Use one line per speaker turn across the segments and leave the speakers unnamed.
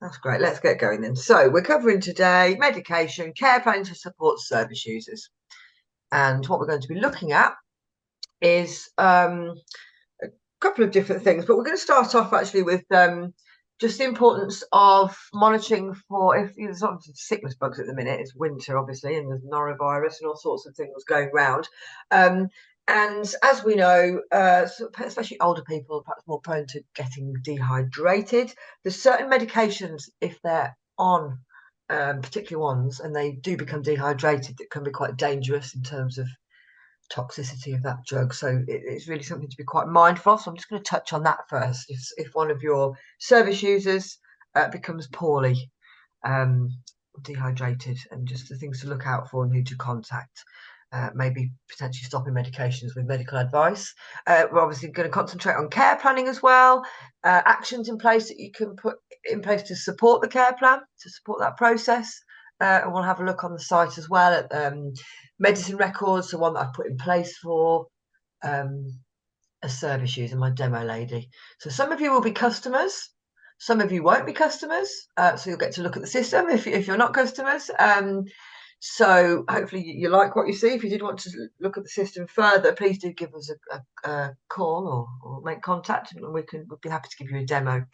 That's great. Let's get going then. So we're covering today medication, care planning to support service users. And what we're going to be looking at is a couple of different things, but we're going to start off actually with just the importance of monitoring for, if there's lots of sickness bugs at the minute. It's winter, obviously, and there's norovirus and all sorts of things going around. And as we know, especially older people are perhaps more prone to getting dehydrated. There's certain medications, if they're on particular ones and they do become dehydrated, that can be quite dangerous in terms of toxicity of that drug. So it's really something to be quite mindful of. So I'm just going to touch on that first. If one of your service users becomes poorly, dehydrated, and just the things to look out for and who to contact. Maybe potentially stopping medications with medical advice. We're obviously going to concentrate on care planning as well, actions in place that you can put in place to support the care plan, to support that process. And we'll have a look on the site as well at medicine records, the one that I've put in place for a service user, my demo lady. So some of you will be customers, some of you won't be customers, so you'll get to look at the system if you're not customers. So hopefully you like what you see. If you did want to look at the system further, please do give us a call or make contact, and we'd be happy to give you a demo.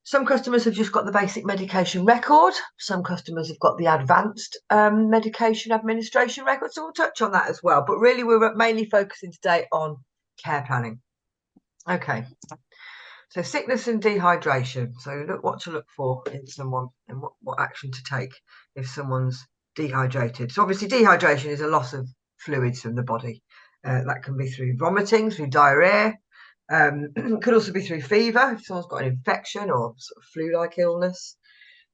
Some customers have just got the basic medication record. Some customers have got the advanced medication administration record. So we'll touch on that as well. But really, we're mainly focusing today on care planning. Okay. So sickness and dehydration. So look what to look for in someone and what action to take if someone's dehydrated. So obviously dehydration is a loss of fluids from the body. That can be through vomiting, through diarrhea. Could also be through fever if someone's got an infection or sort of flu-like illness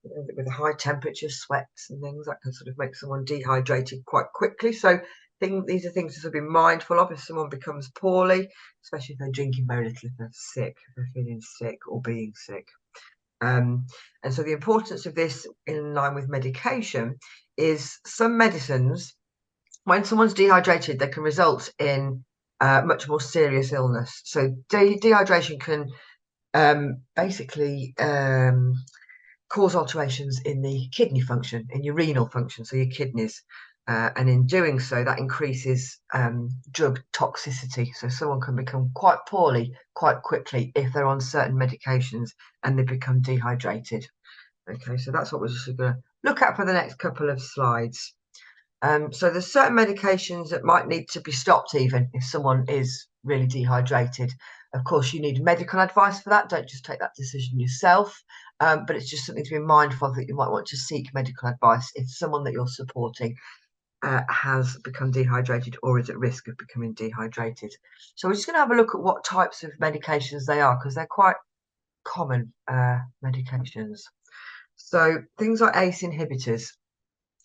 with a high temperature, sweats and things that can sort of make someone dehydrated quite quickly. So these are things to sort of be mindful of if someone becomes poorly, especially if they're drinking very little, if they're sick, if they're feeling sick or being sick. And so the importance of this in line with medication is some medicines, when someone's dehydrated, they can result in much more serious illness. So dehydration can basically cause alterations in the kidney function, in your renal function, so your kidneys. And in doing so, that increases drug toxicity. So someone can become quite poorly quite quickly if they're on certain medications and they become dehydrated. Okay, so that's what we're just going to look at for the next couple of slides. So there's certain medications that might need to be stopped even if someone is really dehydrated. Of course, you need medical advice for that. Don't just take that decision yourself. But it's just something to be mindful of, that you might want to seek medical advice if someone that you're supporting has become dehydrated or is at risk of becoming dehydrated. So we're just going to have a look at what types of medications they are, because they're quite common medications. So things like ACE inhibitors.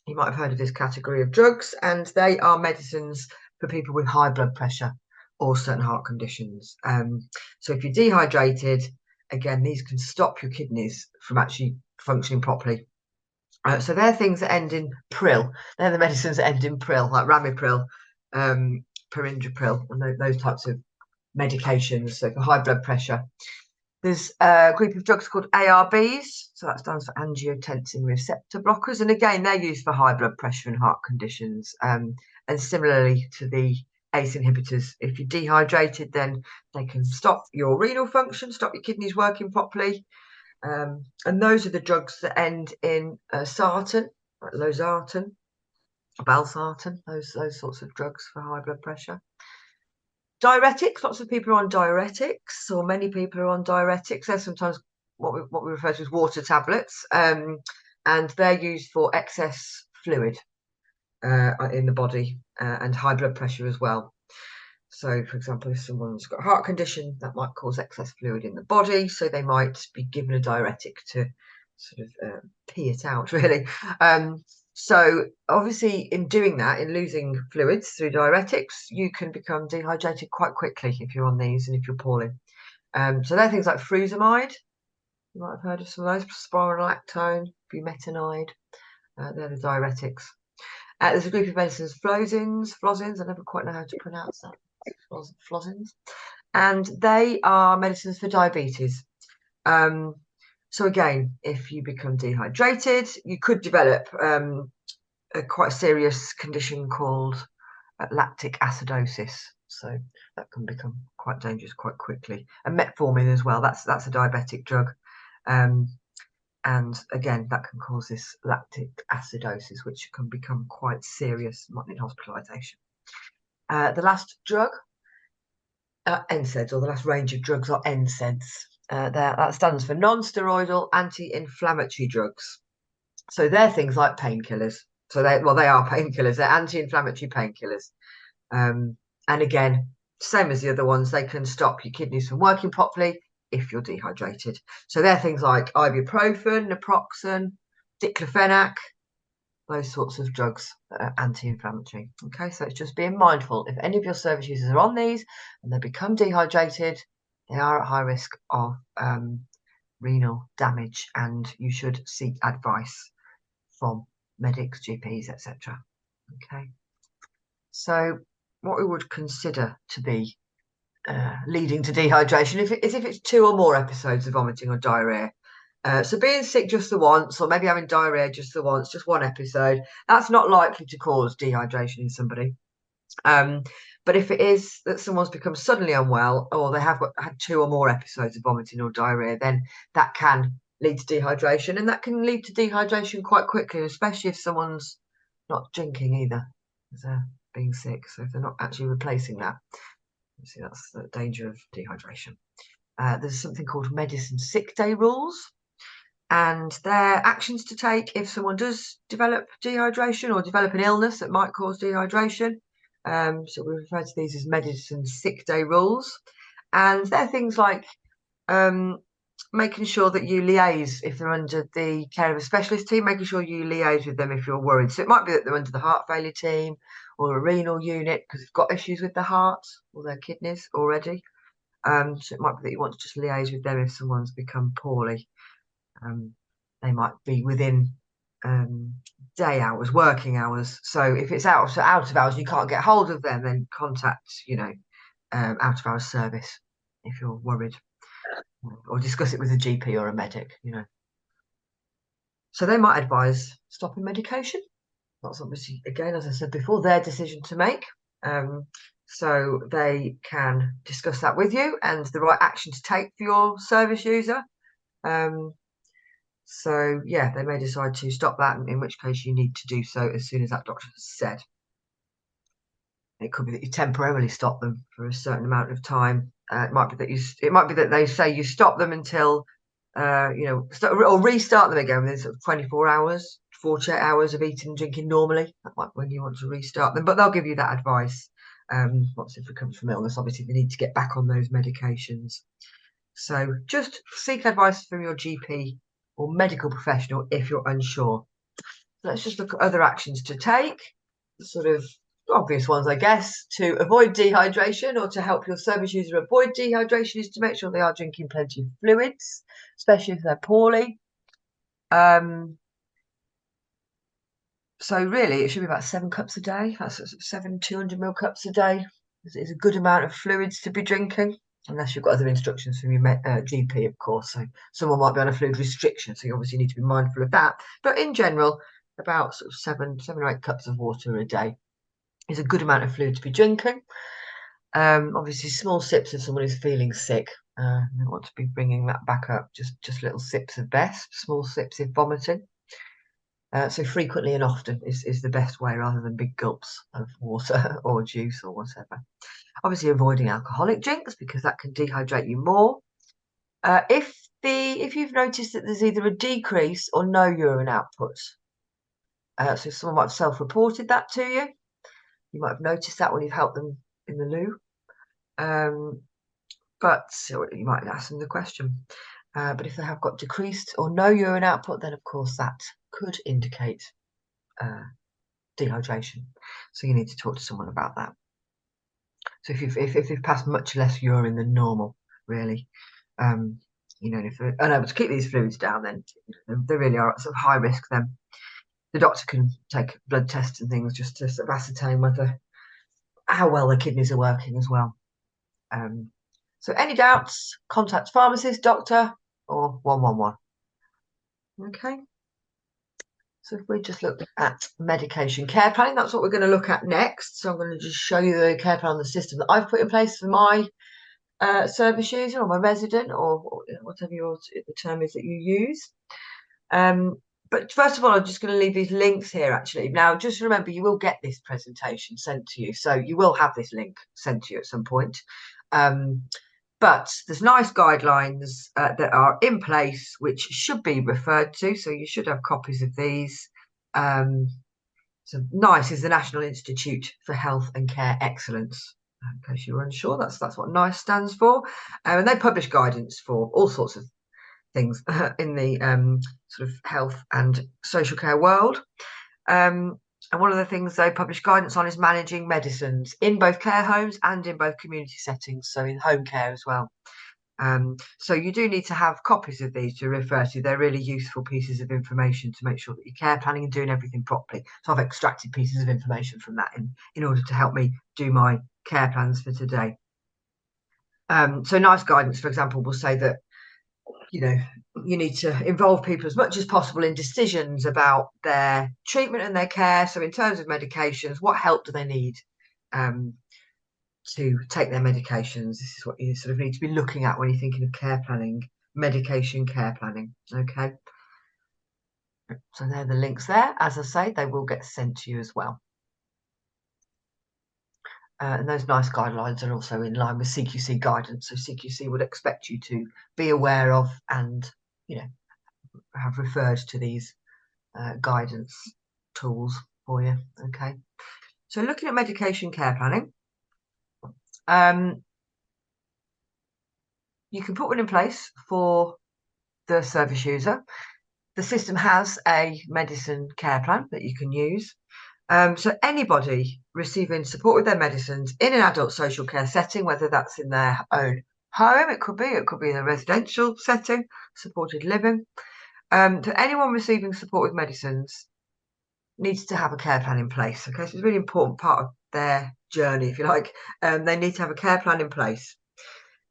You might have heard of this category of drugs, and they are medicines for people with high blood pressure or certain heart conditions. So if you're dehydrated, again, these can stop your kidneys from actually functioning properly. So they're things that end in pril. They're the medicines that end in pril, like ramipril, perindopril, and those types of medications. So for high blood pressure, there's a group of drugs called ARBs. So that stands for angiotensin receptor blockers, and again, they're used for high blood pressure and heart conditions. And similarly to the ACE inhibitors, if you're dehydrated, then they can stop your renal function, stop your kidneys working properly. And those are the drugs that end in sartan, like losartan, valsartan, those sorts of drugs for high blood pressure. Diuretics, lots of people are on diuretics, or many people are on diuretics. They're sometimes what we refer to as water tablets, and they're used for excess fluid in the body and high blood pressure as well. So, for example, if someone's got a heart condition, that might cause excess fluid in the body, so they might be given a diuretic to sort of pee it out, really. So obviously in doing that, in losing fluids through diuretics, you can become dehydrated quite quickly if you're on these and if you're poorly. So they're things like frusemide. You might have heard of some of those, spironolactone, bumetanide. They're the diuretics. There's a group of medicines, flozins, I never quite know how to pronounce that, flozins. And they are medicines for diabetes. So again, if you become dehydrated, you could develop a quite serious condition called lactic acidosis. So that can become quite dangerous quite quickly. And metformin as well. That's a diabetic drug. And again, that can cause this lactic acidosis, which can become quite serious, might need hospitalisation. The last drug, NSAIDs, or the last range of drugs are NSAIDs. That stands for non-steroidal anti-inflammatory drugs. So they're things like painkillers. So they are painkillers. They're anti-inflammatory painkillers. And again, same as the other ones, they can stop your kidneys from working properly if you're dehydrated. So they're things like ibuprofen, naproxen, diclofenac, those sorts of drugs that are anti-inflammatory. Okay, so it's just being mindful. If any of your service users are on these and they become dehydrated, they are at high risk of renal damage, and you should seek advice from medics, GPs, etc. Okay, so what we would consider to be leading to dehydration is if it's 2 or more episodes of vomiting or diarrhea. So being sick just the once, or maybe having diarrhea just the once, just one episode, that's not likely to cause dehydration in somebody. But if it is that someone's become suddenly unwell, or they have had 2 or more episodes of vomiting or diarrhea, then that can lead to dehydration, and that can lead to dehydration quite quickly, especially if someone's not drinking either, as they're being sick. So if they're not actually replacing that, you see, that's the danger of dehydration. There's something called medicine sick day rules, and they're actions to take if someone does develop dehydration or develop an illness that might cause dehydration. So we refer to these as medicine sick day rules, and they're things like making sure that you liaise if they're under the care of a specialist team, making sure you liaise with them if you're worried. So it might be that they're under the heart failure team or a renal unit because they've got issues with the heart or their kidneys already. So it might be that you want to just liaise with them if someone's become poorly. They might be within day hours, working hours. So if it's out of hours, you can't get hold of them, then contact, out of hours service if you're worried, or discuss it with a GP or a medic. So they might advise stopping medication. That's obviously, again, as I said before, their decision to make. So they can discuss that with you and the right action to take for your service user. So yeah, they may decide to stop that, in which case you need to do so as soon as that doctor has said. It could be that you temporarily stop them for a certain amount of time. It might be that they say you stop them until or restart them again within sort of 24 hours, 48 hours of eating and drinking normally. That might be when you want to restart them, but they'll give you that advice. Once it comes from illness, obviously they need to get back on those medications. So just seek advice from your GP or medical professional if you're unsure. Let's just look at other actions to take, the sort of obvious ones, I guess, to avoid dehydration or to help your service user avoid dehydration is to make sure they are drinking plenty of fluids, especially if they're poorly. So really, it should be about 7 cups a day. That's 7 200ml cups a day. It's a good amount of fluids to be drinking, unless you've got other instructions from your GP, of course. So someone might be on a fluid restriction, so you obviously need to be mindful of that. But in general, about sort of 7 or 8 cups of water a day is a good amount of fluid to be drinking. Obviously, small sips if someone is feeling sick. You want to be bringing that back up. Just little sips are best. Small sips if vomiting. So frequently and often is the best way, rather than big gulps of water or juice or whatever. Obviously, avoiding alcoholic drinks because that can dehydrate you more. If you've noticed that there's either a decrease or no urine output, so someone might have self-reported that to you. You might have noticed that when you've helped them in the loo. But you might ask them the question. But if they have got decreased or no urine output, then of course that could indicate dehydration. So you need to talk to someone about that. So if you've passed much less urine than normal, really, if they're unable to keep these fluids down, then they really are at sort of high risk. Then the doctor can take blood tests and things just to sort of ascertain how well the kidneys are working as well. So any doubts, contact pharmacist, doctor, or 111. Okay. So if we just look at medication care planning, that's what we're going to look at next. So I'm going to just show you the care plan, the system that I've put in place for my service user or my resident, or whatever the term is that you use. But first of all, I'm just going to leave these links here, actually. Now, just remember, you will get this presentation sent to you. So you will have this link sent to you at some point. But there's nice guidelines that are in place, which should be referred to. So you should have copies of these. So NICE is the National Institute for Health and Care Excellence. In case you were unsure, that's what NICE stands for. And they publish guidance for all sorts of things in the sort of health and social care world. And one of the things they publish guidance on is managing medicines in both care homes and in both community settings, so in home care as well. So you do need to have copies of these to refer to. They're really useful pieces of information to make sure that you're care planning and doing everything properly. So I've extracted pieces of information from that in order to help me do my care plans for today. So NICE guidance, for example, will say that you need to involve people as much as possible in decisions about their treatment and their care. So in terms of medications, what help do they need to take their medications? This is what you sort of need to be looking at when you're thinking of care planning, medication care planning. Okay. So they're the links there. As I say, they will get sent to you as well. And those NICE guidelines are also in line with CQC guidance. So CQC would expect you to be aware of and, have referred to these guidance tools for you. Okay. So looking at medication care planning, you can put one in place for the service user. The system has a medicine care plan that you can use. So anybody receiving support with their medicines in an adult social care setting, whether that's in their own home, it could be in a residential setting, supported living. To anyone receiving support with medicines needs to have a care plan in place. Okay, so it's a really important part of their journey, if you like. They need to have a care plan in place.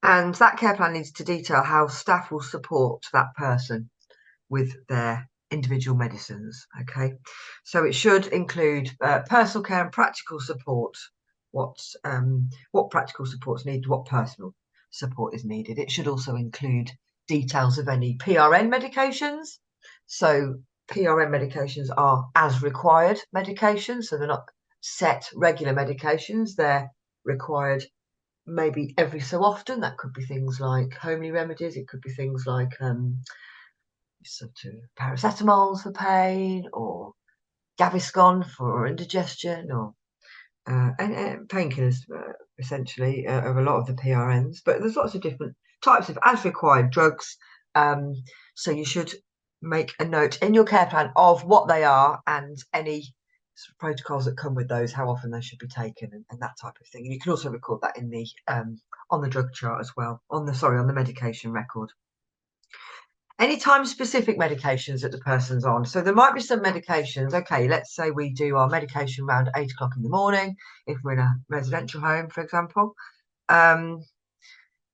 And that care plan needs to detail how staff will support that person with their individual medicines. Okay, so it should include personal care and practical support. What practical support's needed, what personal support is needed. It should also include details of any PRN medications. So PRN medications are as required medications, so they're not set regular medications. They're required maybe every so often. That could be things like homely remedies. It could be things like sort of paracetamols for pain, or Gaviscon for indigestion, or and painkillers essentially of a lot of the PRNs. But there's lots of different types of as required drugs. So you should make a note in your care plan of what they are and any sort of protocols that come with those, how often they should be taken, and that type of thing. And you can also record that in the on the drug chart as well, on the medication record. Any time-specific medications that the person's on. So there might be some medications. Okay, let's say we do our medication around 8 o'clock in the morning, if we're in a residential home, for example. And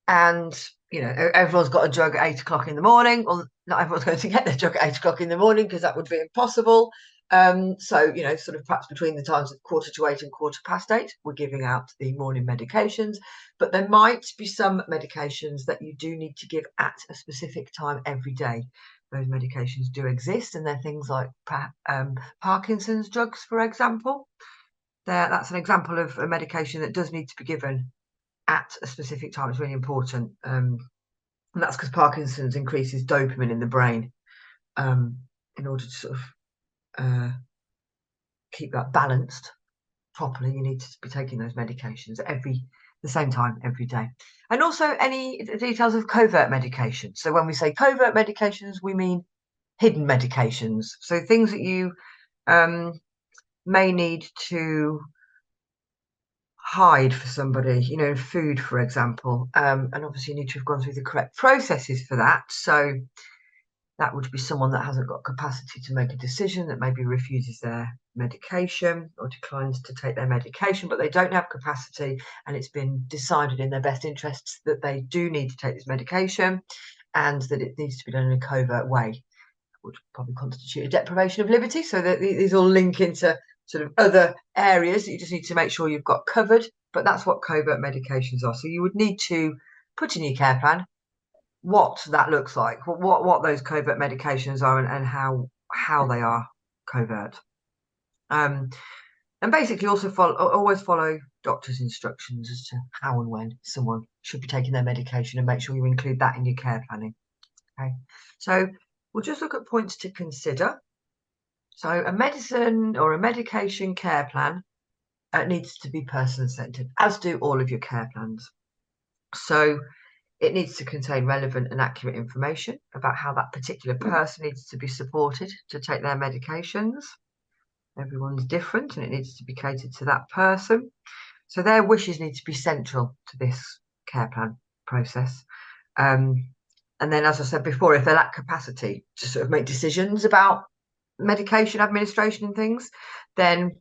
everyone's got a drug at 8 o'clock in the morning. Well, not everyone's going to get their drug at 8 o'clock in the morning, because that would be impossible. So sort of perhaps between the times of 7:45 and 8:15, we're giving out the morning medications. But there might be some medications that you do need to give at a specific time every day. Those medications do exist, and they're things like Parkinson's drugs, for example. That's an example of a medication that does need to be given at a specific time. It's really important, and that's because Parkinson's increases dopamine in the brain. In order to sort of keep that balanced properly, you need to be taking those medications at the same time every day. And also any details of covert medications. So when we say covert medications, we mean hidden medications. So things that you may need to hide for somebody, food, for example. And obviously you need to have gone through the correct processes for that. So that would be someone that hasn't got capacity to make a decision, that maybe refuses their medication or declines to take their medication, but they don't have capacity, and it's been decided in their best interests that they do need to take this medication and that it needs to be done in a covert way. would probably constitute a deprivation of liberty. So that these all link into sort of other areas that you just need to make sure you've got covered. But that's what covert medications are. So you would need to put in your care plan what that looks like, what those covert medications are, and how they are covert. And basically also always follow doctor's instructions as to how and when someone should be taking their medication, and make sure you include that in your care planning. Okay, so we'll just look at points to consider. So a medicine or a medication care plan needs to be person-centered, as do all of your care plans. So it needs to contain relevant and accurate information about how that particular person needs to be supported to take their medications. Everyone's different, and it needs to be catered to that person. So their wishes need to be central to this care plan process. And then, as I said before, if they lack capacity to sort of make decisions about medication administration and things, then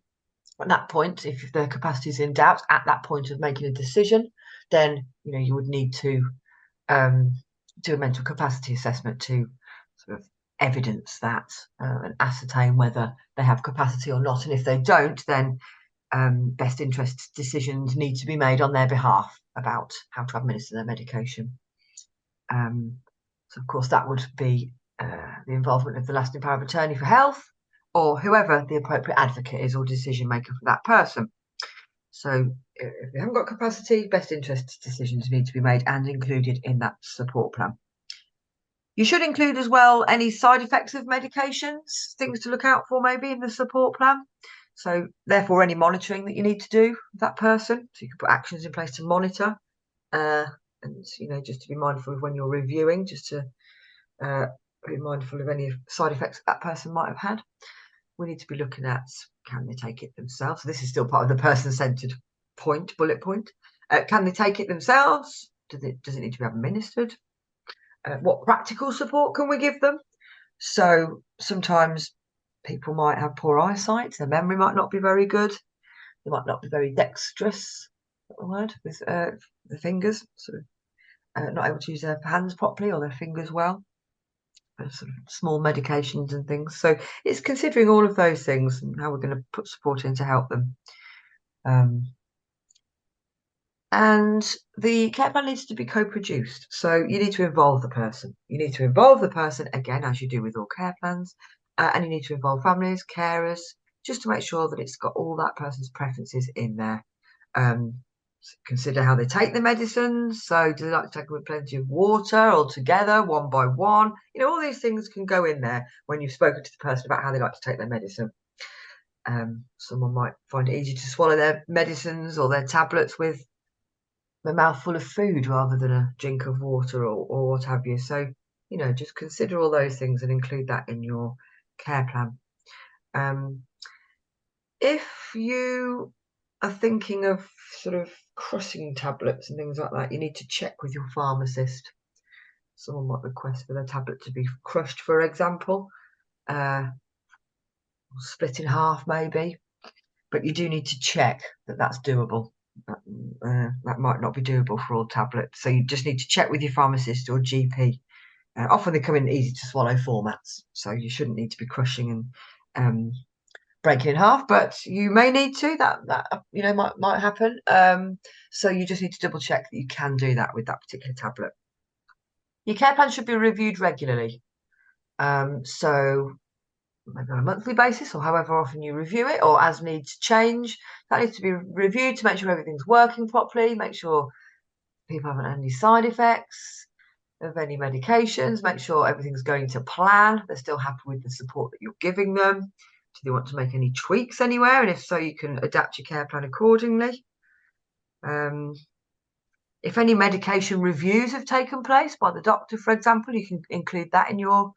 at that point, if their capacity is in doubt at that point of making a decision, then you would need to do a mental capacity assessment to sort of evidence that and ascertain whether they have capacity or not. And if they don't, then best interest decisions need to be made on their behalf about how to administer their medication. So of course that would be the involvement of the lasting power of attorney for health, or whoever the appropriate advocate is or decision maker for that person. So if they haven't got capacity, best interest decisions need to be made and included in that support plan. You should include as well any side effects of medications, things to look out for maybe in the support plan. So therefore any monitoring that you need to do with that person. So you can put actions in place to monitor and just to be mindful of when you're reviewing, just to be mindful of any side effects that person might have had. We need to be looking at, can they take it themselves? So this is still part of the person-centered bullet point. Can they take it themselves? Does it need to be administered? What practical support can we give them? So sometimes people might have poor eyesight, their memory might not be very good, they might not be very dexterous, the word, with the fingers, sort of not able to use their hands properly or their fingers well. Sort of small medications and things. So it's considering all of those things and how we're going to put support in to help them. And the care plan needs to be co-produced. So you need to involve the person. You need to involve the person, again, as you do with all care plans. And you need to involve families, carers, just to make sure that it's got all that person's preferences in there. Consider how they take the medicines. So do they like to take them with plenty of water or together, one by one? All these things can go in there when you've spoken to the person about how they like to take their medicine. Someone might find it easy to swallow their medicines or their tablets with a mouthful of food rather than a drink of water or what have you. So, just consider all those things and include that in your care plan. If you are thinking of sort of crushing tablets and things like that, you need to check with your pharmacist. Someone might request for their tablet to be crushed, for example, or split in half maybe, but you do need to check that that's doable. That might not be doable for all tablets, so you just need to check with your pharmacist or GP. Often they come in easy to swallow formats, so you shouldn't need to be crushing and breaking in half, but you may need to. That might happen. So you just need to double check that you can do that with that particular tablet. Your care plan should be reviewed regularly. So maybe on a monthly basis or however often you review it, or as needs change. That needs to be reviewed to make sure everything's working properly, make sure people haven't had any side effects of any medications, make sure everything's going to plan, they're still happy with the support that you're giving them. Do they want to make any tweaks anywhere? And if so, you can adapt your care plan accordingly. If any medication reviews have taken place by the doctor, for example, you can include that in your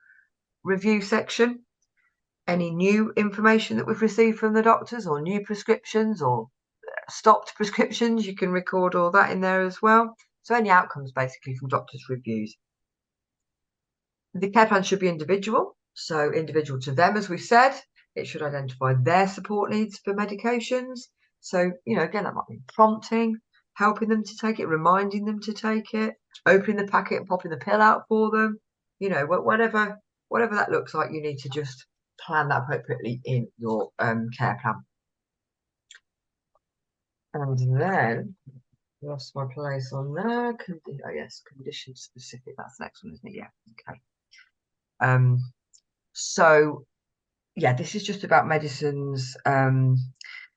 review section. Any new information that we've received from the doctors, or new prescriptions or stopped prescriptions, you can record all that in there as well. So any outcomes basically from doctors' reviews. The care plan should be individual, so individual to them, as we said. It should identify their support needs for medications. So, again, that might be prompting, helping them to take it, reminding them to take it, opening the packet and popping the pill out for them, whatever whatever that looks like, you need to just plan that appropriately in your care plan. And then lost my place on there. Oh yes, condition specific. That's the next one, isn't it? Yeah. Okay. So yeah, this is just about medicines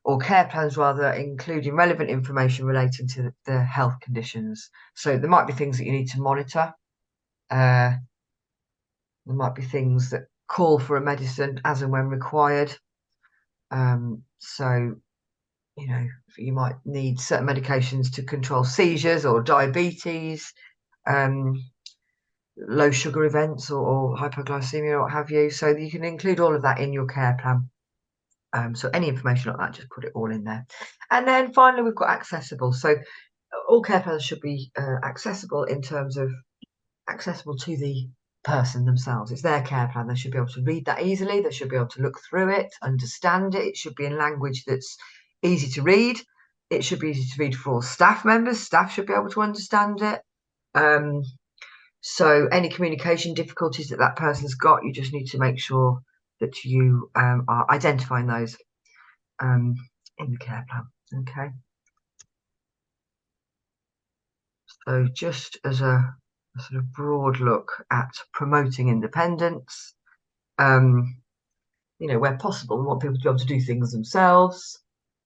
or care plans rather, including relevant information relating to the health conditions. So there might be things that you need to monitor. There might be things that call for a medicine as and when required. So, you know, you might need certain medications to control seizures or diabetes, low sugar events or hypoglycemia or what have you. So you can include all of that in your care plan. So any information like that, just put it all in there. And then finally, we've got accessible. So all care plans should be accessible in terms of accessible to the person themselves. It's their care plan. They should be able to read that easily. They should be able to look through it, understand it. It should be in language that's easy to read. It should be easy to read for all staff members. Staff should be able to understand it. So any communication difficulties that person's got, you just need to make sure that you are identifying those in the care plan. Okay. So just as a sort of broad look at promoting independence, you know, where possible, we want people to be able to do things themselves,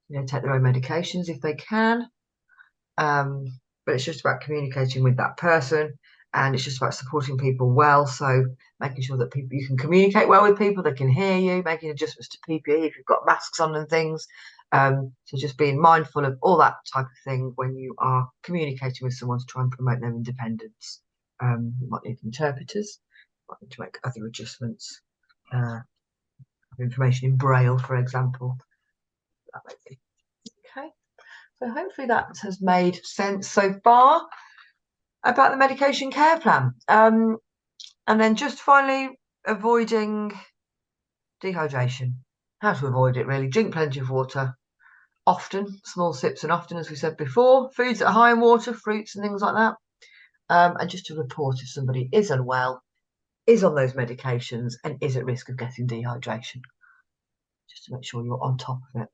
you know, take their own medications if they can. But it's just about communicating with that person, and it's just about supporting people well. So making sure that you can communicate well with people, they can hear you, making adjustments to PPE if you've got masks on and things. So just being mindful of all that type of thing when you are communicating with someone to try and promote their independence. You might need interpreters, might need to make other adjustments. Information in Braille, for example. That might be. Okay. So hopefully that has made sense so far about the medication care plan. And then just finally, avoiding dehydration. How to avoid it, really. Drink plenty of water. Often, small sips and often, as we said before. Foods that are high in water, fruits and things like that. And just to report if somebody is unwell, is on those medications and is at risk of getting dehydration. Just to make sure you're on top of it.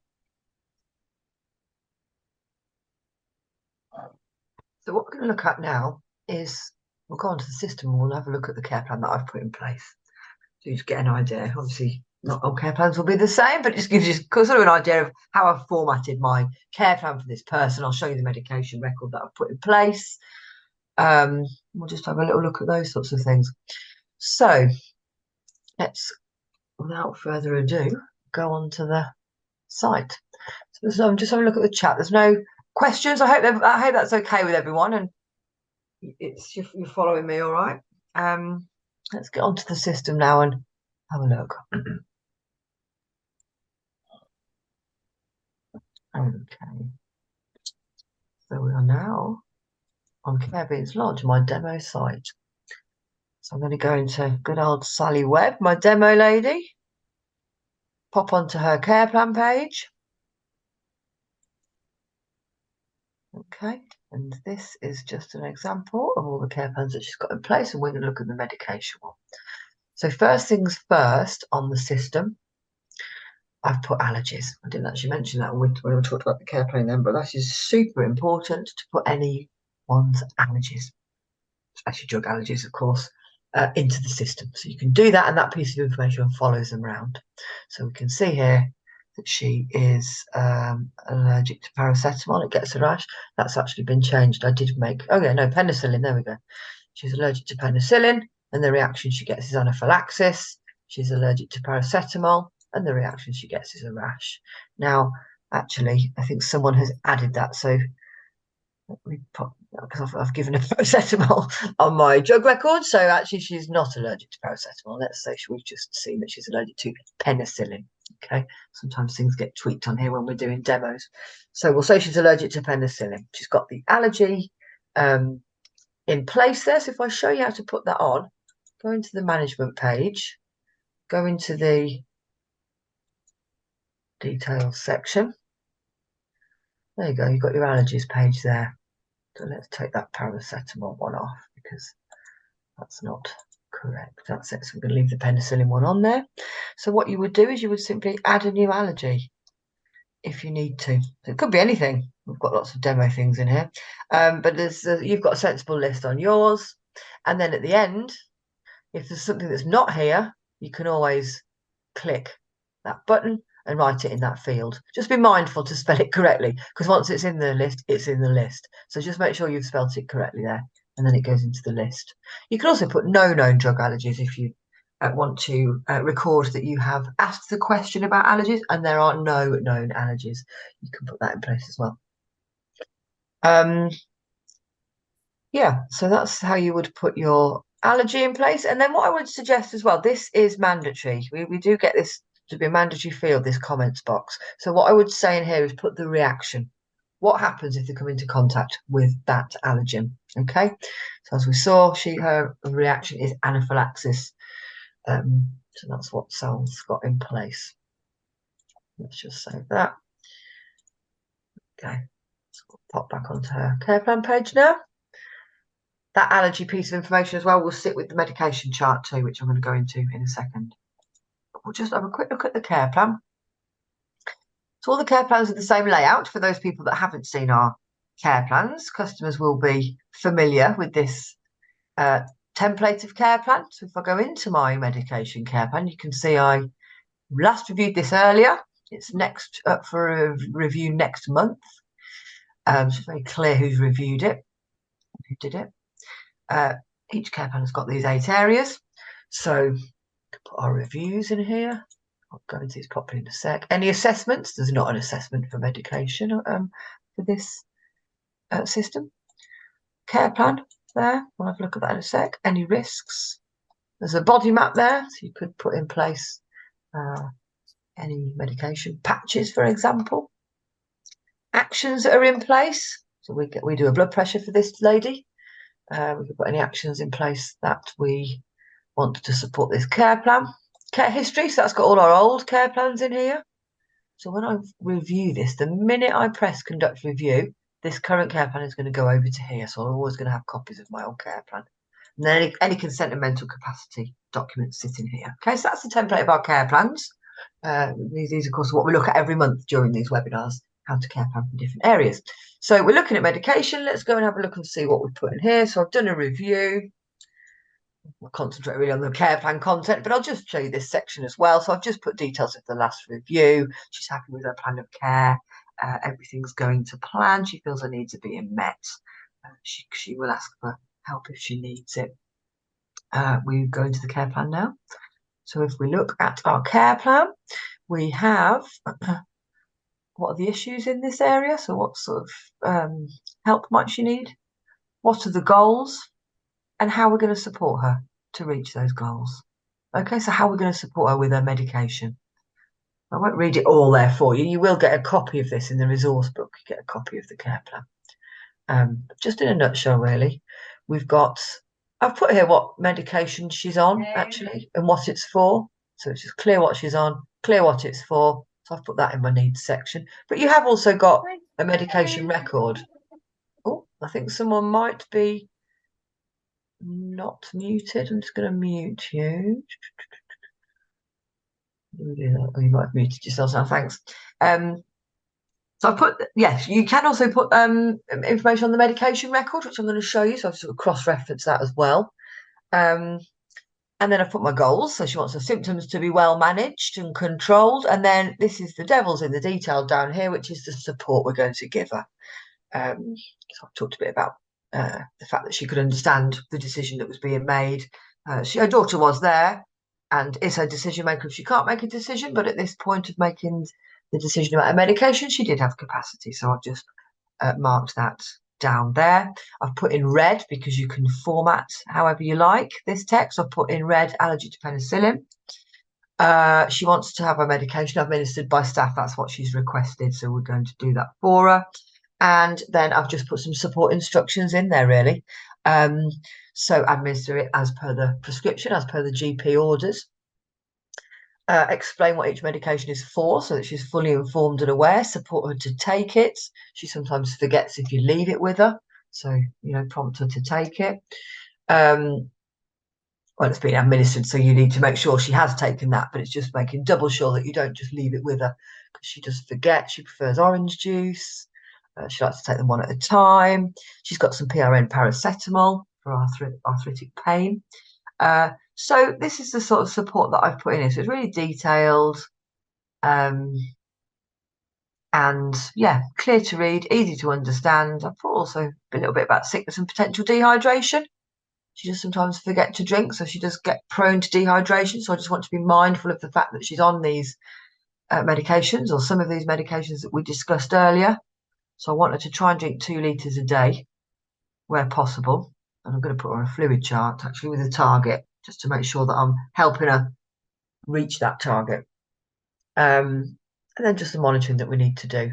So what we're going to look at now is we'll go onto the system and we'll have a look at the care plan that I've put in place. So you just get an idea. Obviously, not all care plans will be the same, but it just gives you sort of an idea of how I've formatted my care plan for this person. I'll show you the medication record that I've put in place. We'll just have a little look at those sorts of things. So let's, without further ado, go on to the site. So I'm just having a look at the chat. There's no questions. I hope that's okay with everyone, and you're following me all right. Let's get onto the system now and have a look. Okay. So we are now on Carebeans Lodge, my demo site. So I'm going to go into good old Sally Webb, my demo lady. Pop onto her care plan page. Okay, and this is just an example of all the care plans that she's got in place, and we're going to look at the medication one. So first things first, on the system, I've put allergies. I didn't actually mention that when we talked about the care plan then, but that is super important to put anyone's allergies, especially drug allergies, of course, into the system. So you can do that, and that piece of information follows them around. So we can see here that she is allergic to paracetamol. It gets a rash. That's actually been changed. I did make, oh yeah, no, penicillin. There we go. She's allergic to penicillin, and the reaction she gets is anaphylaxis. She's allergic to paracetamol, and the reaction she gets is a rash. Now, actually, I think someone has added that. So we put, because I've given her paracetamol on my drug record. So actually, she's not allergic to paracetamol. Let's say we've just seen that she's allergic to penicillin. Okay, sometimes things get tweaked on here when we're doing demos. So we'll say she's allergic to penicillin. She's got the allergy in place there. So if I show you how to put that on, go into the management page, go into the details section. There you go, you've got your allergies page there. So let's take that paracetamol one off because that's not Correct, that's it. So we're going to leave the penicillin one on there. So what you would do is you would simply add a new allergy if you need to. So it could be anything. We've got lots of demo things in here. But you've got a sensible list on yours. And then at the end, if there's something that's not here, you can always click that button and write it in that field. Just be mindful to spell it correctly, because once it's in the list, it's in the list. So just make sure you've spelt it correctly there, and then it goes into the list. You can also put no known drug allergies if you want to record that you have asked the question about allergies and there are no known allergies. You can put that in place as well. Yeah, so that's how you would put your allergy in place. And then what I would suggest as well, this is mandatory. We do get this to be a mandatory field, this comments box. So what I would say in here is put the reaction. What happens if they come into contact with that allergen? Okay, so as we saw, her reaction is anaphylaxis. So that's what Sal's got in place. Let's just save that. Okay, so we'll pop back onto her care plan page now. That allergy piece of information as well will sit with the medication chart too, which I'm going to go into in a second. But we'll just have a quick look at the care plan. So all the care plans are the same layout. For those people that haven't seen our care plans, customers will be familiar with this template of care plan. So if I go into my medication care plan, you can see I last reviewed this earlier. It's next up for a review next month. So it's very clear who's reviewed it, who did it. Each care plan has got these 8 areas. So put our reviews in here. I'll go into these properly in a sec. Any assessments? There's not an assessment for medication for this system. Care plan there. We'll have a look at that in a sec. Any risks? There's a body map there, so you could put in place any medication patches, for example. Actions that are in place. So we do a blood pressure for this lady. We could put any actions in place that we want to support this care plan. Care history, so that's got all our old care plans in here. So when I review this, the minute I press conduct review, this current care plan is going to go over to here. So I'm always going to have copies of my old care plan. And then any consent and mental capacity documents sit in here. Okay, so that's the template of our care plans. These, of course, are what we look at every month during these webinars, how to care plan for different areas. So we're looking at medication. Let's go and have a look and see what we've put in here. So I've done a review. We'll concentrate really on the care plan content, but I'll just show you this section as well. So I've just put details of the last review. She's happy with her plan of care. Everything's going to plan. She feels her needs are being met. She will ask for help if she needs it. We go into the care plan now. So if we look at our care plan, we have what are the issues in this area? So what sort of help might she need? What are the goals? And how we're going to support her to reach those goals. Okay, so how we're going to support her with her medication. I won't read it all there for you. You will get a copy of this in the resource book. You get a copy of the care plan. Just in a nutshell, really, I've put here what medication she's on, actually, and what it's for. So it's just clear what she's on, clear what it's for. So I've put that in my needs section. But you have also got a medication record. Oh, I think someone might be not muted. I'm just going to mute you. You might have muted yourself now. Thanks. So I put, yes, you can also put information on the medication record, which I'm going to show you. So I've sort of cross-referenced that as well. And then I've put my goals. So she wants her symptoms to be well managed and controlled. And then this is the devil's in the detail down here, which is the support we're going to give her. So I've talked a bit about the fact that she could understand the decision that was being made. Her daughter was there and is her decision maker if she can't make a decision, but at this point of making the decision about her medication, she did have capacity. So I've just marked that down there. I've put in red because you can format however you like this text. I've put in red allergy to penicillin. She wants to have her medication administered by staff. That's what she's requested. So we're going to do that for her. And then I've just put some support instructions in there, really. So administer it as per the prescription, as per the GP orders. Explain what each medication is for so that she's fully informed and aware. Support her to take it. She sometimes forgets if you leave it with her. So, prompt her to take it. well, it's been administered, so you need to make sure she has taken that, but it's just making double sure that you don't just leave it with her, because she does forget. She prefers orange juice. She likes to take them one at a time. She's got some PRN paracetamol for arthritic pain. So this is the sort of support that I've put in here. So it's really detailed, and yeah, clear to read, easy to understand. I've put also a little bit about sickness and potential dehydration. She does sometimes forget to drink, so she does get prone to dehydration. So I just want to be mindful of the fact that she's on these medications, or some of these medications that we discussed earlier. So I want her to try and drink 2 litres a day where possible. And I'm going to put her on a fluid chart, actually, with a target, just to make sure that I'm helping her reach that target. And then just the monitoring that we need to do.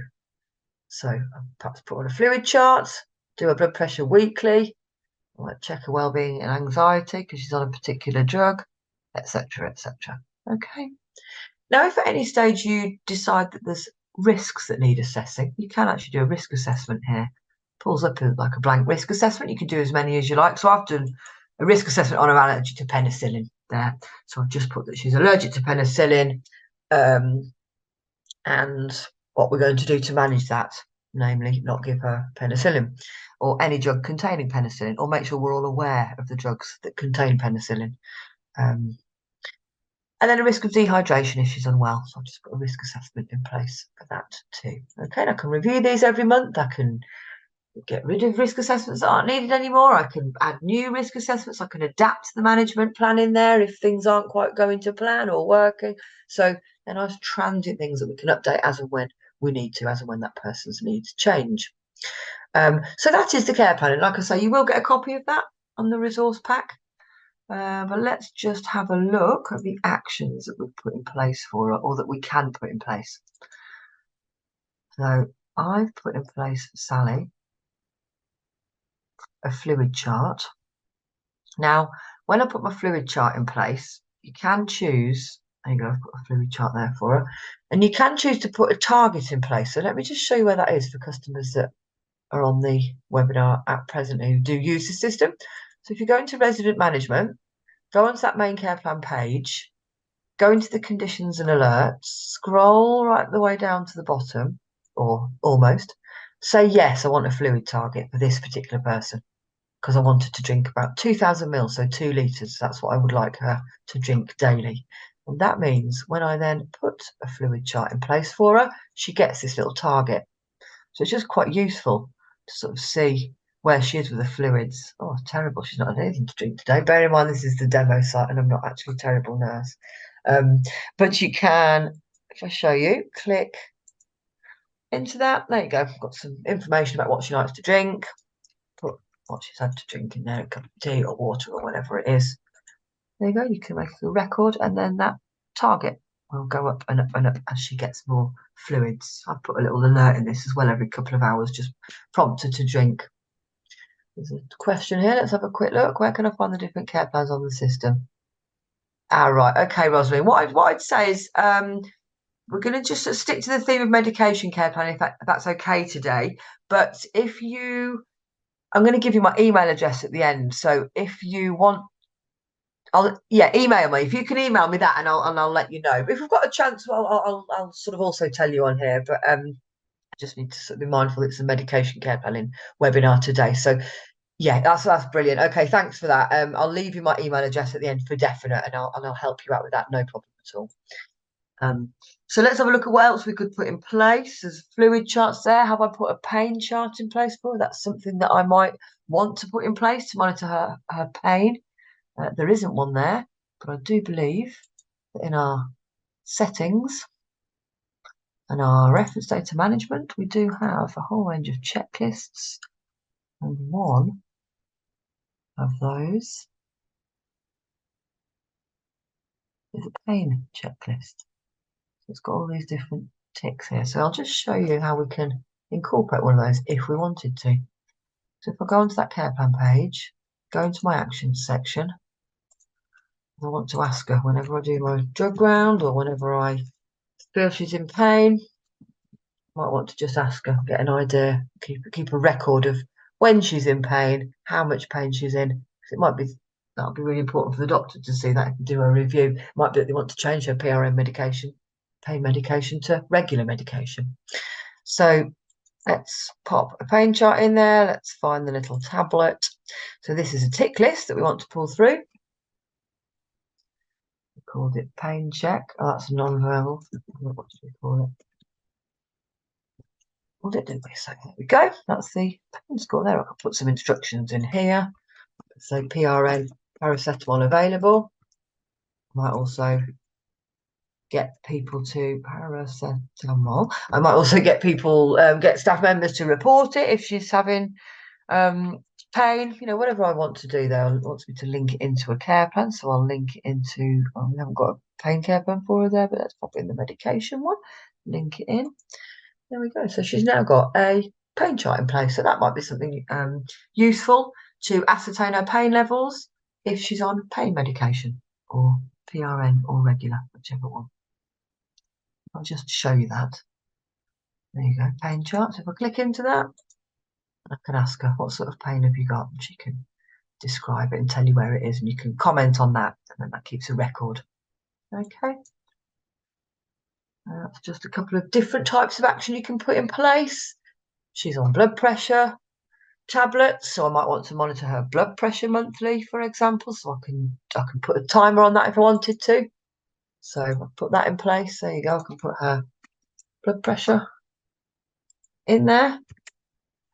So I'll perhaps put her on a fluid chart, do her blood pressure weekly, check her well-being and anxiety because she's on a particular drug, etc., etc. Okay. Now, if at any stage you decide that there's risks that need assessing, you can actually do a risk assessment here. Pulls up like a blank risk assessment. You can do as many as you like. So I've done a risk assessment on her allergy to penicillin there. So I've just put that she's allergic to penicillin, and what we're going to do to manage that, namely not give her penicillin or any drug containing penicillin, or make sure we're all aware of the drugs that contain penicillin. And then a risk of dehydration if she's unwell. So I've just put a risk assessment in place for that too. Okay, and I can review these every month. I can get rid of risk assessments that aren't needed anymore. I can add new risk assessments. I can adapt the management plan in there if things aren't quite going to plan or working. So they're nice transient things that we can update as and when we need to, as and when that person's needs change. So that is the care plan. And like I say, you will get a copy of that on the resource pack. But let's just have a look at the actions that we've put in place for her, or that we can put in place. So I've put in place for Sally a fluid chart. Now, when I put my fluid chart in place, you can choose, there you go, I've put a fluid chart there for her, and you can choose to put a target in place. So let me just show you where that is for customers that are on the webinar at present who do use the system. So if you go into resident management, go onto that main care plan page, go into the conditions and alerts, scroll right the way down to the bottom, or almost, say yes, I want a fluid target for this particular person, because I wanted to drink about 2,000 mils, so 2 litres. That's what I would like her to drink daily. And that means when I then put a fluid chart in place for her, she gets this little target. So it's just quite useful to sort of see where she is with the fluids. Oh, terrible. She's not had anything to drink today. Bear in mind, this is the demo site and I'm not actually a terrible nurse. But you can, if I show you, click into that. There you go. I've got some information about what she likes to drink. Put what she's had to drink in there, a cup of tea or water or whatever it is. There you go. You can make a record, and then that target will go up and up and up as she gets more fluids. I've put a little alert in this as well every couple of hours, just prompt her to drink. There's a question here. Let's have a quick look. Where can I find the different care plans on the system? Right. Okay, Rosalind. What I'd say is we're going to just stick to the theme of medication care plan, if that's okay today. But I'm going to give you my email address at the end. So if you want, email me. If you can email me that, and I'll let you know. If we've got a chance, well, I'll sort of also tell you on here. But I just need to sort of be mindful it's a medication care planning webinar today. So yeah, that's brilliant. Okay, thanks for that. I'll leave you my email address at the end for definite, and I'll help you out with that. No problem at all. So let's have a look at what else we could put in place. There's fluid charts there. Have I put a pain chart in place for her? That's something that I might want to put in place to monitor her pain. There isn't one there, but I do believe that in our settings and our reference data management, we do have a whole range of checklists, and one of those is a pain checklist. It's got all these different ticks here. So I'll just show you how we can incorporate one of those if we wanted to. So if I go onto that care plan page, go into my actions section, I want to ask her whenever I do my drug round or whenever I feel she's in pain, I might want to just ask her, get an idea, keep a record of when she's in pain, how much pain she's in. Because it might be That'll be really important for the doctor to see that and do a review. Might be that they want to change her PRN medication, pain medication, to regular medication. So let's pop a pain chart in there. Let's find the little tablet. So this is a tick list that we want to pull through. We called it pain check. Oh, that's non-verbal. What should we call it? What did we say? There we go. That's the pain score there. I can put some instructions in here. So PRN, paracetamol available. Might also get people to paracetamol. I might also get people, get staff members to report it if she's having pain. You know, whatever I want to do there. It wants me to link it into a care plan, so I'll link it into. Oh, we haven't got a pain care plan for her there, but let's pop in the medication one. Link it in. There we go. So she's now got a pain chart in place. So that might be something useful to ascertain her pain levels if she's on pain medication or PRN or regular, whichever one. I'll just show you that. There you go, pain charts. If I click into that, I can ask her, what sort of pain have you got? And she can describe it and tell you where it is, and you can comment on that, and then that keeps a record. Okay. That's just a couple of different types of action you can put in place. She's on blood pressure tablets, so I might want to monitor her blood pressure monthly, for example. So I can put a timer on that if I wanted to. So I'll put that in place. There you go. I can put her blood pressure in there.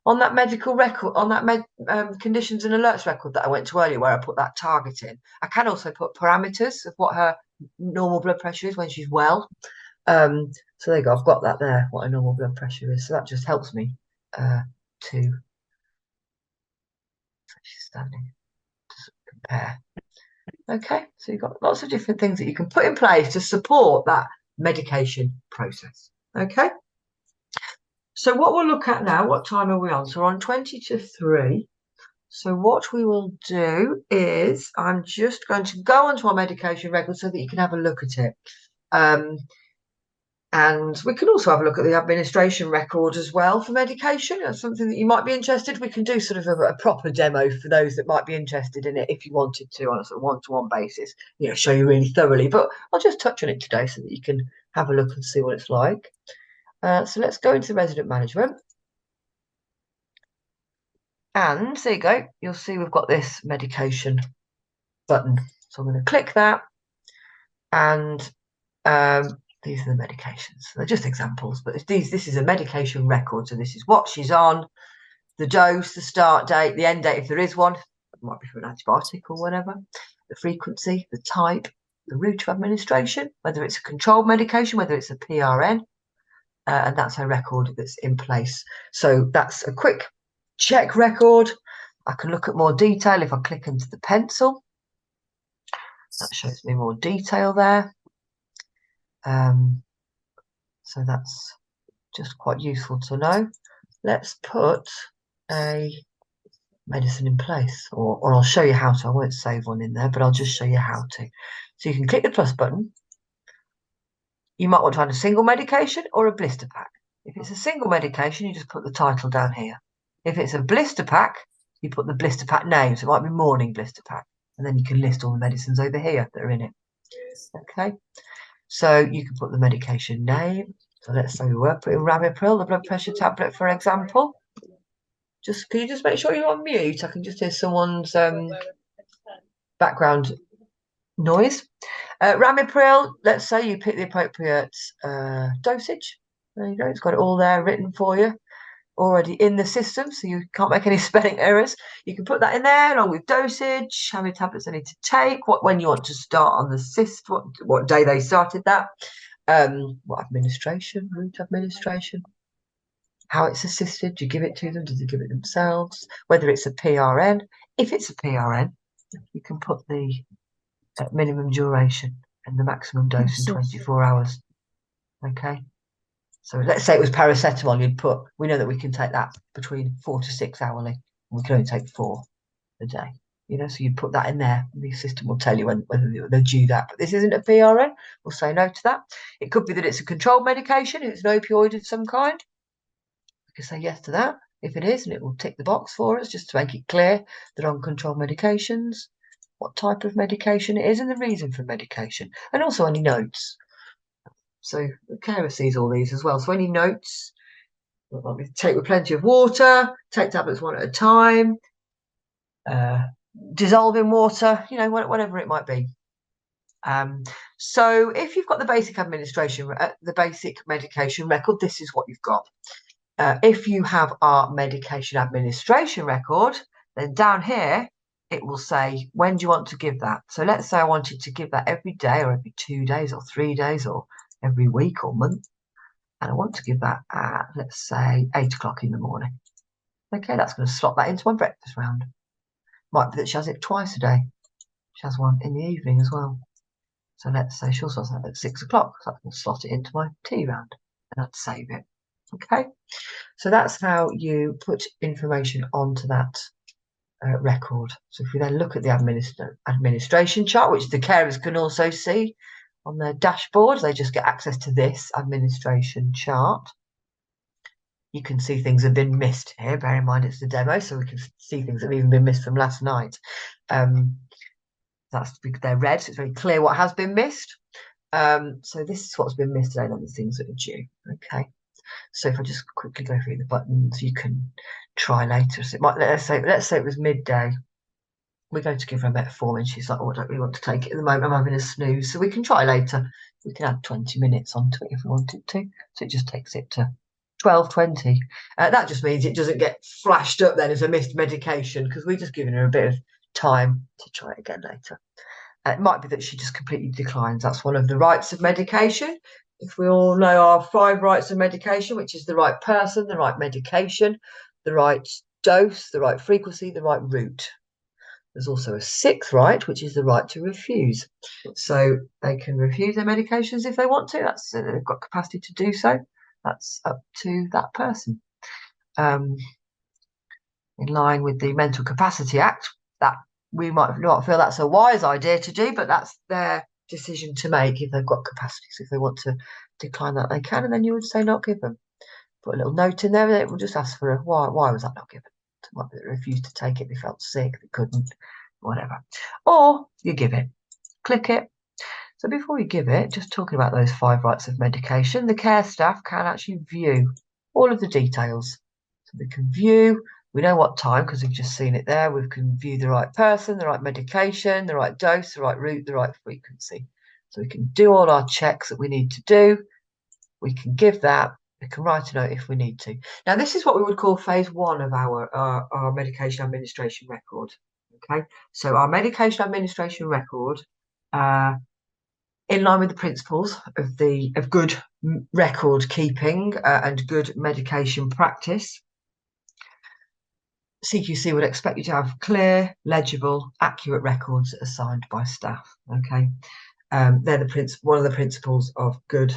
On that medical record, on that conditions and alerts record that I went to earlier, where I put that target in, I can also put parameters of what her normal blood pressure is when she's well. So there you go. I've got that there, what a normal blood pressure is. So that just helps me to. She's standing to compare. Okay, so you've got lots of different things that you can put in place to support that medication process. Okay. So what we'll look at now, what time are we on? So we're on 20 to 3. So what we will do is I'm just going to go onto our medication record so that you can have a look at it. And we can also have a look at the administration record as well for medication. That's something that you might be interested. We can do sort of a proper demo for those that might be interested in it if you wanted to, on a sort of one-to-one basis, you know, show you really thoroughly. But I'll just touch on it today so that you can have a look and see what it's like. So let's go into resident management. And there you go. You'll see we've got this medication button. So I'm going to click that. And these are the medications. They're just examples, but this is a medication record. So this is what she's on, the dose, the start date, the end date, if there is one. It might be for an antibiotic or whatever. The frequency, the type, the route of administration, whether it's a controlled medication, whether it's a PRN. And that's her record that's in place. So that's a quick check record. I can look at more detail if I click into the pencil. That shows me more detail there. So that's just quite useful to know. Let's put a medicine in place, or I'll show you how to. I won't save one in there, but I'll just show you how to. So you can click the plus button. You might want to add a single medication or a blister pack. If it's a single medication, you just put the title down here. If it's a blister pack, you put the blister pack name. So it might be morning blister pack. And then you can list all the medicines over here that are in it. Okay. So you can put the medication name. So let's say we were putting Ramipril, the blood pressure tablet, for example. Can you just make sure you're on mute? I can just hear someone's background noise. Ramipril, let's say you pick the appropriate dosage. There you go. It's got it all there written for you, already in the system, so you can't make any spelling errors. You can put that in there along with dosage, how many tablets I need to take, when you want to start on the cyst, what day they started that, what administration, route administration, how it's assisted. Do you give it to them? Do they give it themselves? Whether it's a PRN. If it's a PRN, you can put the minimum duration and the maximum dose in 24 hours. Okay. So let's say it was paracetamol, you'd put, we know that we can take that between 4 to 6 hourly. We can only take 4 a day. You know, so you'd put that in there. And the system will tell you whether they're due that. But this isn't a PRN. We'll say no to that. It could be that it's a controlled medication. If it's an opioid of some kind, we can say yes to that. If it is, and it will tick the box for us just to make it clear that on controlled medications. what type of medication it is and the reason for medication, and also any notes. So the carer sees all these as well. So any notes, take with plenty of water, take tablets one at a time, dissolve in water, whatever it might be. So if you've got the basic administration, the basic medication record, this is what you've got. If you have our medication administration record, then down here, it will say, when do you want to give that? So let's say I wanted to give that every day or every 2 days or 3 days or every week or month. And I want to give that at, let's say, 8 o'clock in the morning. Okay, that's going to slot that into my breakfast round. Might be that she has it twice a day. She has one in the evening as well. So let's say she'll slot that at 6 o'clock. So I can slot it into my tea round and I'd save it. Okay, so that's how you put information onto that record. So if we then look at the administration chart, which the carers can also see on their dashboard, they just get access to this administration chart. You can see things have been missed here. Bear in mind it's the demo, so we can see things that have even been missed from last night. That's because they're red, so it's very clear what has been missed. So this is what's been missed today, and the things that are due. Okay. So if I just quickly go through the buttons, you can try later. So it might, let's say it was midday. We're going to give her a metformin. She's like, oh, I don't really want to take it at the moment. I'm having a snooze. So we can try later. We can add 20 minutes onto it if we wanted to. So it just takes it to 12:20. That just means it doesn't get flashed up then as a missed medication, because we're just giving her a bit of time to try it again later. It might be that she just completely declines. That's one of the rights of medication. If we all know our 5 rights of medication, which is the right person, the right medication, the right dose, the right frequency, the right route. There's also a 6th right, which is the right to refuse. So they can refuse their medications if they want to. That's they've got capacity to do so. That's up to that person. In line with the Mental Capacity Act, that we might not feel that's a wise idea to do, but that's their decision to make if they've got capacity. So if they want to decline that, they can, and then you would say not give them. Put a little note in there, and it will just ask for a why was that not given? It might be they refused to take it, they felt sick, they couldn't, whatever. Or you give it, click it. So before you give it, just talking about those 5 rights of medication, the care staff can actually view all of the details. So they can view, we know what time because we've just seen it there. We can view the right person, the right medication, the right dose, the right route, the right frequency. So we can do all our checks that we need to do. We can give that. We can write a note if we need to. Now, this is what we would call phase 1 of our medication administration record. Okay, so our medication administration record, in line with the principles of good record keeping and good medication practice, CQC would expect you to have clear, legible, accurate records that are signed by staff. Okay, they're one of the principles of good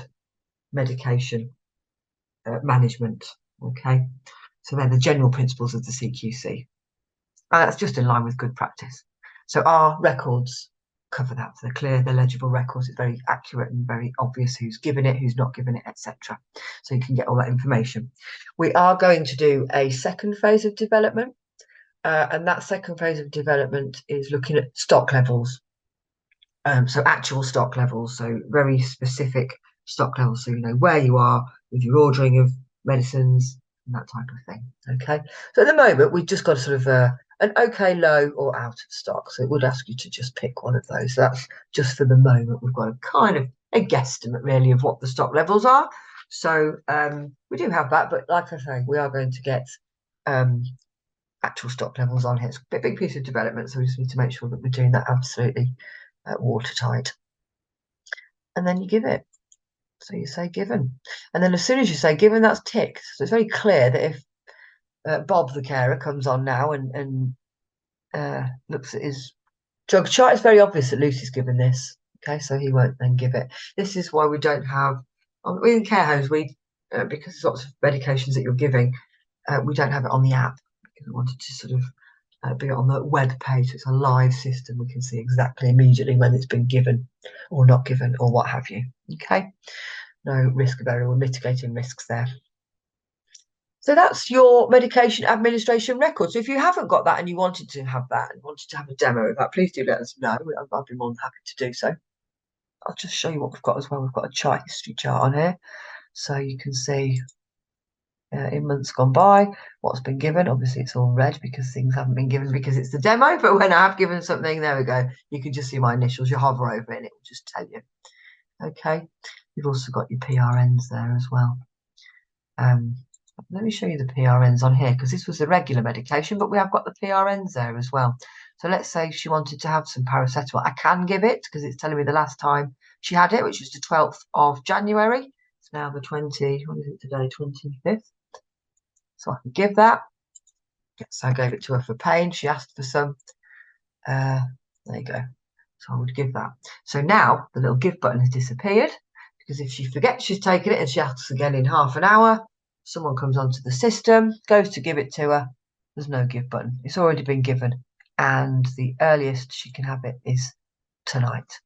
medication management. Okay, so they're the general principles of the CQC, and that's just in line with good practice. So our records cover that. So they're clear, they're legible records. It's very accurate and very obvious who's given it, who's not given it, etc. So you can get all that information. We are going to do a second phase of development, and that second phase of development is looking at stock levels. So actual stock levels, so very specific stock levels, so you know where you are with your ordering of medicines and that type of thing. Okay, so at the moment we've just got a sort of an okay, low, or out of stock. So it would ask you to just pick one of those. So that's just for the moment. We've got a kind of a guesstimate really of what the stock levels are. So we do have that, but like I say, we are going to get actual stock levels on here. It's a big piece of development, so we just need to make sure that we're doing that absolutely watertight. And then you give it. So you say given. And then as soon as you say given, that's ticked. So it's very clear that if Bob the carer comes on now and looks at his drug chart, it's very obvious that Lucy's given this. Okay, so he won't then give it. This is why we don't have, in care homes, because there's lots of medications that you're giving, we don't have it on the app because we wanted to sort of be on the web page. It's a live system. We can see exactly immediately when it's been given or not given or what have you. Okay, no risk of error. We're mitigating risks there. So that's your medication administration record. So if you haven't got that and you wanted to have that and wanted to have a demo of that, please do let us know. I'd be more than happy to do so. I'll just show you what we've got as well. We've got a chart history chart on here. So you can see in months gone by what's been given. Obviously it's all red because things haven't been given because it's the demo, but when I have given something, there we go, you can just see my initials. You hover over it and it will just tell you. Okay, you've also got your PRNs there as well. Let me show you the PRNs on here because this was the regular medication, but we have got the PRNs there as well. So let's say she wanted to have some paracetamol. I can give it because it's telling me the last time she had it, which was the 12th of January. It's now the 20, what is it today, 25th? So I can give that. So I gave it to her for pain. She asked for some. There you go. So I would give that. So now the little give button has disappeared because if she forgets she's taken it and she asks again in half an hour, someone comes onto the system, goes to give it to her. There's no give button. It's already been given. And the earliest she can have it is tonight,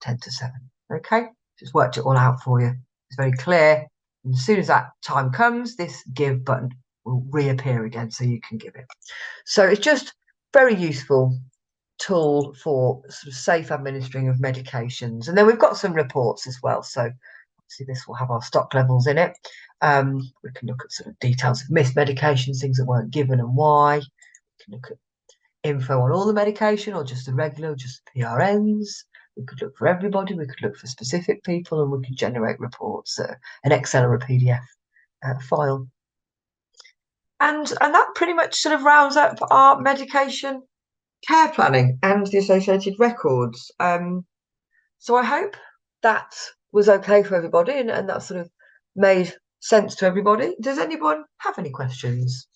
10 to 7. Okay? Just worked it all out for you. It's very clear. And as soon as that time comes, this give button will reappear again so you can give it. So it's just very useful tool for sort of safe administering of medications. And then we've got some reports as well. So obviously this will have our stock levels in it. We can look at sort of details of missed medications, things that weren't given and why. We can look at info on all the medication or just the regular, just the PRNs. We could look for everybody. We could look for specific people and we could generate reports, an Excel or a PDF file. And that pretty much sort of rounds up our medication care planning and the associated records. So I hope that was okay for everybody and that sort of made sense to everybody. Does anyone have any questions?